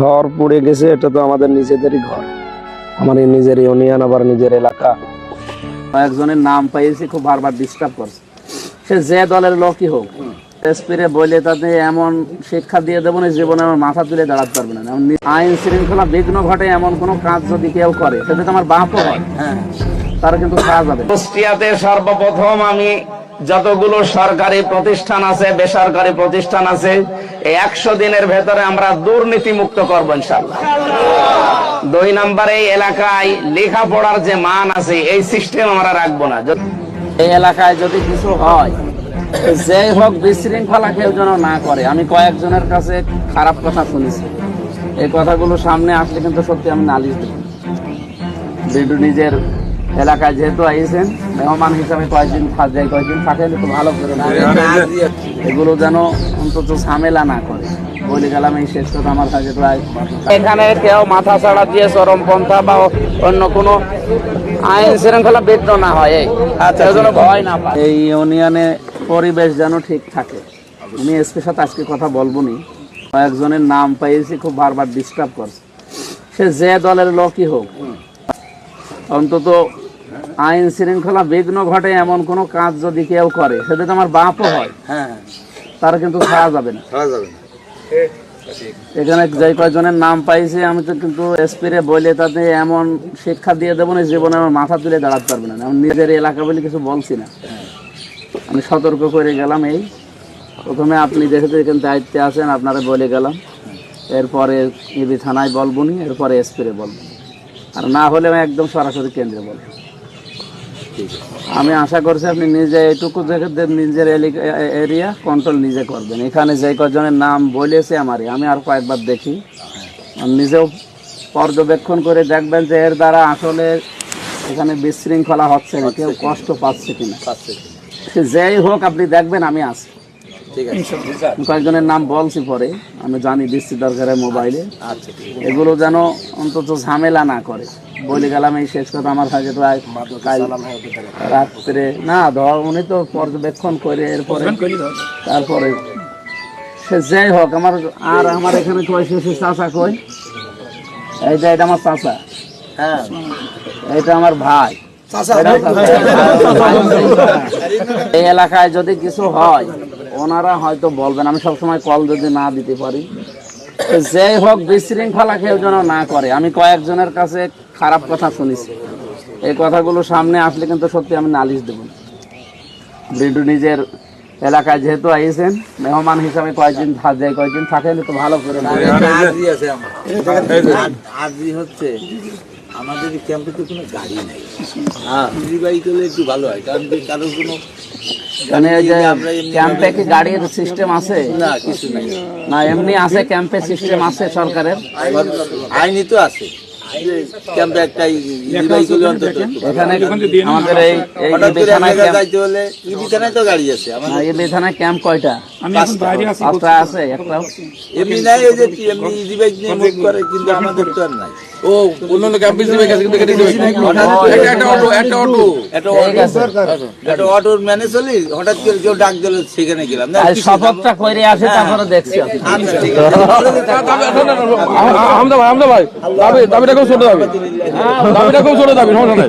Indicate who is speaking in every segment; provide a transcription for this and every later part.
Speaker 1: ঘর পড়ে গেছে, এটা তো আমাদের নিজেদেরই ঘর, আমার নিজের ইউনিয়ন, আবার নিজের এলাকা।
Speaker 2: একজনের নাম পাইছি, খুব বারবার ডিস্টার্ব করছে। সে যে দলের লোকই হোক, এসপিরে বলে তাতে এমন শিক্ষা দিয়ে দেবো না, জীবনে আমার মাথা তুলে দাঁড়াতে পারবে না। আইন শৃঙ্খলা বিঘ্ন ঘটে এমন কোন কাজ যদি কেউ করে, সেটা তো আমার বাপও হয়, তারা কিন্তু ছাড়া যাবে। কুষ্টিয়াতে সর্বপ্রথম আমি যতগুলো সরকারি প্রতিষ্ঠান আছে, বেসরকারি প্রতিষ্ঠান আছে, 100 দিনের ভেতরে আমরা দুর্নীতি মুক্ত করবো ইনশাআল্লাহ। 2 নম্বরে এই এলাকায় লেখাপড়ার যে মান আছে, এই সিস্টেম আমরা রাখবো না। এই এলাকায় যদি কিছু হয়, যে হোক বিশৃঙ্খলা কেউ যেন না করে। আমি কয়েকজনের কাছে খারাপ কথা শুনেছি, এই কথাগুলো সামনে আসলে কিন্তু সত্যি আমি নালিশ দেব। বিটু নিজের এলাকায় যেহেতু আইছেন মেহমান হিসাবে কয়েকদিন থাকেন, একটু ভালো করে এগুলো যেন অন্তত ঝামেলা না করে। বলে গেলাম এই শেষ কথা আমার কাছে। এখানে কেউ মাথা ছাড়া দিয়ে চরমপন্থা বা অন্য কোনো আইন শৃঙ্খলা বিঘ্ন না হয়, ভয় না পায়। এই ইউনিয়নে পরিবেশ যেন ঠিক থাকে। আমি এসপির সাথে আজকে কথা বলবো নি, কয়েকজনের নাম পাইছি, খুব বারবার ডিস্টার্ব করছে। সে যে দলের লোকই হোক, অন্তত আইন শৃঙ্খলা বিঘ্ন ঘটে এমন কোন কাজ যদি কেউ করে, সেটা তো আমার বাপও হয়, তারা কিন্তু ছাড়া যাবে না। এখানে যে কয়েকজনের নাম পাইছে, আমি তো কিন্তু এসপিরে বলে তাতে এমন শিক্ষা দিয়ে দেবো না, জীবনে আমার মাথা তুলে দাঁড়াতে পারবে না। আমি নিজের এলাকা বলে কিছু বলছি না, আমি সতর্ক করে গেলাম। এই প্রথমে আপনি যেহেতু এখানে দায়িত্বে আছেন, আপনারা বলে গেলাম, এরপরে ইবি থানায় বলবো নি, এরপরে এসপিরে বলবো, আর না হলে আমি একদম সরাসরি কেন্দ্রে বলবো। আমি আশা করছি আপনি নিজে এইটুকু নিজের এরিয়া কন্ট্রোল নিজে করবেন। এখানে যে কজনের নাম বলেছে আমারই, আমি আর কয়েকবার দেখি, নিজেও পর্যবেক্ষণ করে দেখবেন যে এর দ্বারা আসলে এখানে বিশৃঙ্খলা হচ্ছে না, কেউ কষ্ট পাচ্ছে কিনা। যেই হোক আপনি দেখবেন আমি আছি। কয়েকজনের নাম বলছি, পরে আমি জানি দিচ্ছি দরকারের মোবাইলে। এগুলো যেন অন্তত ঝামেলা না করে। বলে গেলাম এই শেষ কথা আমার কাছে। রাত্রে না ধর, উনি তো পর্যবেক্ষণ করে এরপরে তারপরে সে যাই হোক আমার। আর আমার এখানে কই শেষে চাচা কই, এই যে এটা আমার চাচা, এটা আমার ভাই। এই এলাকায় যদি কিছু হয়, ওনারা হয়তো বলবেন, আমি সবসময় কল যদি না দিতে পারি। যেই হোক বিশৃঙ্খলা কেউ যেন না করে। আমি কয়েকজনের কাছে খারাপ কথা শুনেছি, এই কথাগুলো সামনে আসলে কিন্তু সত্যি আমি নালিশ দেব। বিটু নিজের এলাকায় যেহেতু আইছেন মেহমান হিসাবে কয়েকদিন থাকেন, একটু ভালো করে।
Speaker 3: হচ্ছে আমাদের ক্যাম্পে তো কোনো গাড়ি নেই, বাইক হলে একটু ভালো হয়, কারণ কারোর কোনো
Speaker 2: ক্যাম্পে কি গাড়ির সিস্টেম আছে?
Speaker 3: না, কিছু নাই।
Speaker 2: না এমনি আছে, ক্যাম্পে সিস্টেম আছে সরকারের,
Speaker 3: আইনি তো আছে ক্যাম্পে একটা বাইক হলে অন্তত।
Speaker 2: এখানে আমাদের এই
Speaker 3: যাইতে হলে ইবি থানায় তো গাড়ি আছে।
Speaker 2: ইবি থানায় ক্যাম্প কয়টা? 5টা আছে। একটা
Speaker 3: এমনি নাই, এই যে এমনি ইজি বাইক নিয়ে মুভ করে, কিন্তু আমাদের তো আর নাই।
Speaker 4: ও অন্য ক্যাম্পে ইজি বাইক আছে, কিন্তু
Speaker 3: একটা অটোর ম্যানেজ চলি, হঠাৎ করে কেউ ডাক দিল, সেখানে গেলাম না,
Speaker 2: শপথটা করে আসে, তারপরে দেখছি।
Speaker 4: দাবিটা খুব ছোট দাবি, দাবিটা খুব ছোট দাবি, সমস্যা নাই,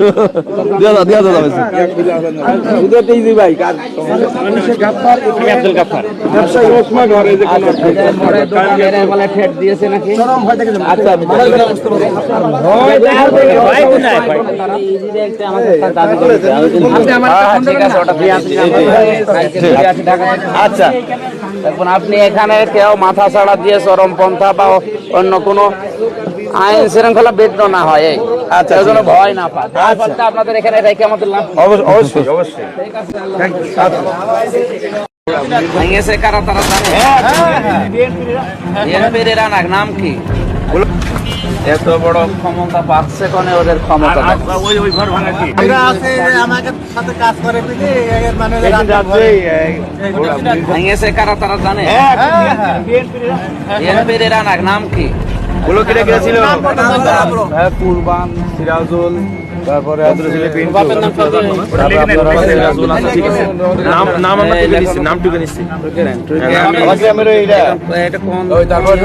Speaker 4: দিয়া যাবে।
Speaker 3: ইজি বাইক আর
Speaker 4: আব্দুল গাফফার
Speaker 3: ব্যবসায়ী ওসমা ঘরে যে
Speaker 2: বলে ঠেট দিয়েছে নাকি?
Speaker 3: আচ্ছা
Speaker 2: আচ্ছা, এখন আপনি এখানে কেউ মাথা ছাড়া দিয়ে চরমপন্থা বা অন্য কোনো আইন শৃঙ্খলা বিঘ্ন না হয়, আচ্ছা ভয় না পায়, আপনাদের এখানে রেখে আমাদের লাভ।
Speaker 4: অবশ্যই অবশ্যই।
Speaker 2: ভেঙেছে কারা তারা জানে? বিএনপির এরা নাম কি? এত বড় ক্ষমতা পাচ্ছে কোনে? ওদের ক্ষমতা ভেঙেছে কারা তারা জানে? বিএনপির এরা নাম কি?
Speaker 4: কুরবান, সিরাজুল,
Speaker 3: তারপরে আছে পিন্টু।
Speaker 4: ঠিক আছে, নাম নাম আমরা টুকে নিচ্ছি, নাম টুকে নিচ্ছি।
Speaker 3: আমার গ্রামের এইটা
Speaker 2: এটা কোন
Speaker 3: ওই তারপরে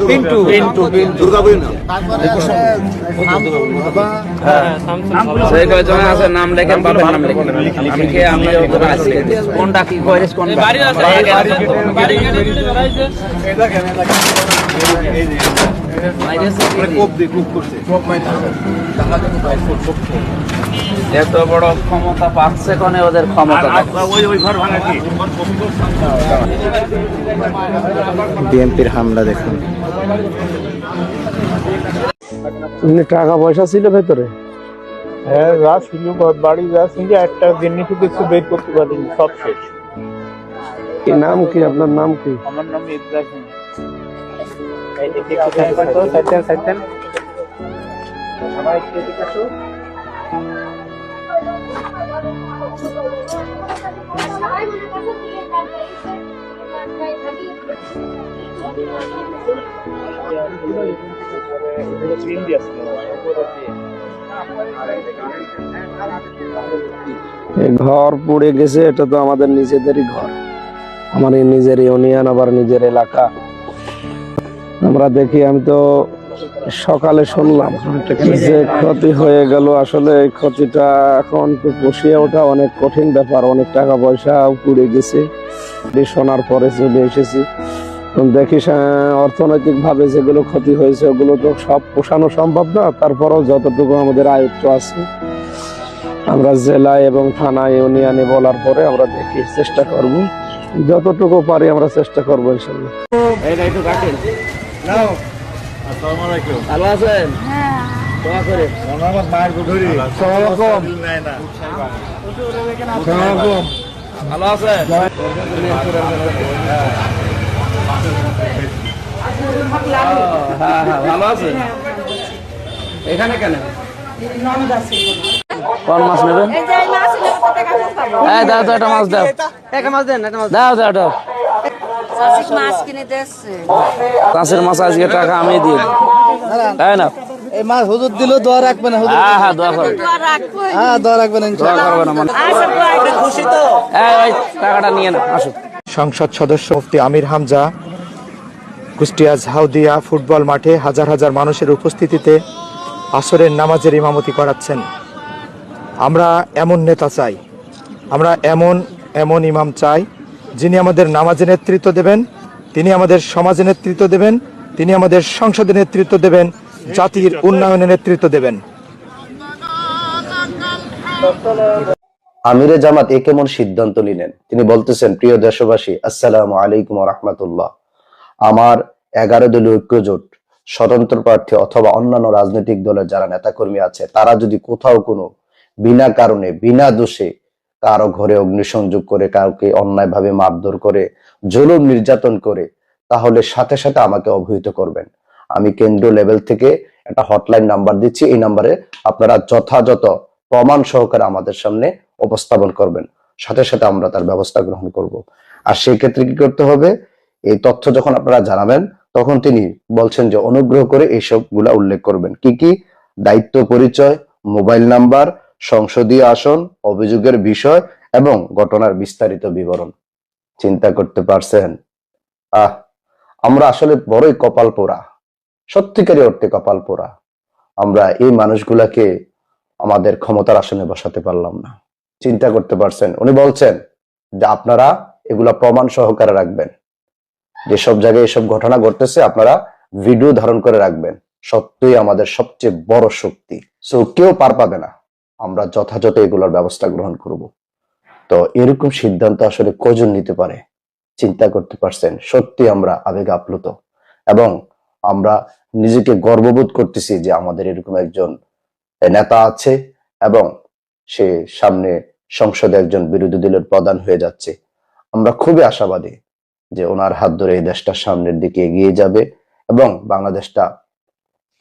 Speaker 3: পিন্টু পিন্টু পিন্টু দুর্গাপুর না
Speaker 2: সেই কয়জন আছে নাম লেখেন, বাবার নাম লেখেন। আমি কে আমি ওটা আছি কোনটা কি কইরেস কোনটা বাড়ি আছে বাড়ি
Speaker 3: এটা কেন লাগে এই যে কোপ দি কোপ করছে কোপ মাইতে টাকা দেন বাইর কোপ
Speaker 2: এত বড় ক্ষমতা পাচ্ছে কোনে ওদের ক্ষমতা
Speaker 3: ওই ওই ঘর ভাঙা কি
Speaker 5: বিএনপির হামলা দেখুন।
Speaker 1: এমনি টাকা পয়সা ছিল ভেতরে?
Speaker 6: হ্যাঁ যা ছিল বাড়ি যা ছিল একটা জিনিস কিছু বের করতে পারিনি, সব শেষ।
Speaker 1: কি নাম কি আপনার নাম কি?
Speaker 6: আমার নাম ইব্রাহিম।
Speaker 1: এই ঘর পড়ে গেছে, এটা তো আমাদের নিজেদেরই ঘর, আমার এই নিজের ইউনিয়ন, আবার নিজের এলাকা। আমরা দেখি, আমি তো সকালে শুনলাম যে ক্ষতি হয়ে গেল। আসলে এই ক্ষতিটা এখন তো পুষিয়ে ওঠা অনেক কঠিন ব্যাপার, অনেক টাকা পয়সা পুড়ে গেছে। শোনার পরে চলে এসেছি, দেখি অর্থনৈতিক ভাবে যেগুলো ক্ষতি হয়েছে ওগুলো তো সব পোষানো সম্ভব না। তারপরেও যতটুকু আমাদের আয়ত্ত আছে আমরা জেলায় এবং থানায় ইউনিয়নে বলার পরে আমরা দেখি চেষ্টা করব, যতটুকু পারি আমরা চেষ্টা করবো ইনশাল্লাহ।
Speaker 2: এইটা একটু কাটেন।
Speaker 3: আসসালামু আলাইকুম।
Speaker 2: ভালো আছেন? দোয়া করে।
Speaker 3: আমার মায়ের গুধুরি
Speaker 6: আসসালামু
Speaker 3: নাই না
Speaker 6: আলাইকুম।
Speaker 2: ভালো আছেন? হ্যাঁ হ্যাঁ ভালো আছেন। এখানে কেন? কোন মাছ নেবেন? দাও তো একটা মাছ দাও, দাও দাও দাও।
Speaker 7: মাছ কিনে দিচ্ছে।
Speaker 1: কাঁচের মাছ আজকে টাকা আমি দিয়ে দেব, তাই না?
Speaker 6: এই মাছ হুজুর দিল, দোয়া রাখবে না হুজুর?
Speaker 1: হ্যাঁ হ্যাঁ, দোয়া করবেন,
Speaker 7: দোয়া রাখবো।
Speaker 6: হ্যাঁ দোয়া রাখবেন
Speaker 1: দোয়া
Speaker 6: ইনশাআল্লাহ।
Speaker 1: করবেন আমার।
Speaker 7: আচ্ছা, দোয়া করে খুশি তো।
Speaker 1: ওই টাকাটা নিয়ে না, আসুন।
Speaker 5: সংসদ সদস্য মুফতি আমির হামজা কুষ্টিয়া ঝাউদিয়া ফুটবল মাঠে হাজার হাজার মানুষের উপস্থিতিতে আসরের নামাজের ইমামতি করাচ্ছেন। আমরা এমন নেতা চাই, আমরা এমন ইমাম চাই যিনি আমাদের নামাজে নেতৃত্ব দেবেন, তিনি আমাদের সমাজে নেতৃত্ব দেবেন, তিনি আমাদের সংসদে নেতৃত্ব দেবেন, জাতির উন্নয়নে নেতৃত্ব দেবেন।
Speaker 8: আমিরে জামাত এ কেমন সিদ্ধান্ত নিলেন? তিনি বলতেছেন, প্রিয় দেশবাসী, আসসালামু আলাইকুম ওয়া রাহমাতুল্লাহ। আমার 11 দলীয় ঐক্যজোট, স্বতন্ত্র প্রার্থী অথবা অন্যান্য রাজনৈতিক দলের যারা নেতাকর্মী আছে, তারা যদি কোথাও কোনো বিনা কারণে বিনা দোষে কারো ঘরে অগ্নিসংযোগ করে, কাউকে অন্যায়ভাবে মারধর করে, জুলুম নির্যাতন করে, তাহলে সাথে সাথে আমাকে অবহিত করবেন। আমি কেন্দ্রীয় লেভেল থেকে একটা হটলাইন নাম্বার দিচ্ছি, এই নাম্বারে আপনারা যথাযথ প্রমাণ সহকারে আমাদের সামনে উপস্থাপন করবেন, সাথে সাথে আমরা তার ব্যবস্থা গ্রহণ করব। আর সেই ক্ষেত্রে কি করতে হবে? এই তথ্য যখন আপনারা জানাবেন, তখন তিনি বলছেন যে অনুগ্রহ করে এইসব গুলা উল্লেখ করবেন। কি কি? দায়িত্ব পরিচয়, মোবাইল নাম্বার, সংসদীয় আসন, অভিযোগের বিষয় এবং ঘটনার বিস্তারিত বিবরণ। চিন্তা করতে পারছেন? আমরা আসলে বড়ই কপাল পোড়া, সত্যিকারই অর্থে কপাল পোড়া। আমরা এই মানুষগুলাকে আমাদের ক্ষমতার আসনে বসাতে পারলাম না। চিন্তা করতে পারছেন? উনি বলছেন যে আপনারা এগুলা প্রমাণ সহকারে রাখবেন, যেসব জায়গায় এসব ঘটনা ঘটতেছে আপনারা ভিডিও ধারণ করে রাখবেন। সত্যই আমাদের সবচেয়ে বড় শক্তি। সো কেউ পার পাবে না, আমরা যথাযথ এগুলোর ব্যবস্থা গ্রহণ করব। তো এরকম সিদ্ধান্ত আসলে কজন নিতে পারে? চিন্তা করতে পারছেন? সত্যি আমরা আবেগ আপ্লুত এবং আমরা নিজেকে গর্ববোধ করতেছি যে আমাদের এরকম একজন নেতা আছে এবং সে সামনে সংসদে একজন বিরোধী দলের প্রধান হয়ে যাচ্ছে। আমরা খুবই আশাবাদী যে ওনার হাত ধরে এই দেশটা সামনের দিকে এগিয়ে যাবে এবং বাংলাদেশটা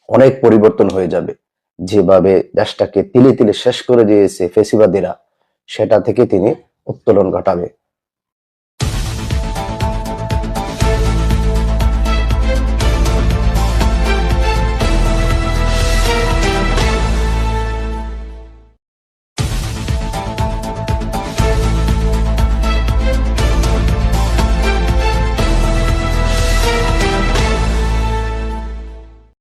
Speaker 8: অনেক পরিবর্তন হয়ে যাবে। যেভাবে দেশটাকে তিলে তিলে শেষ করে দিয়েছে ফেসিবাদীরা, সেটা থেকে তিনি উত্তোলন ঘটাবে।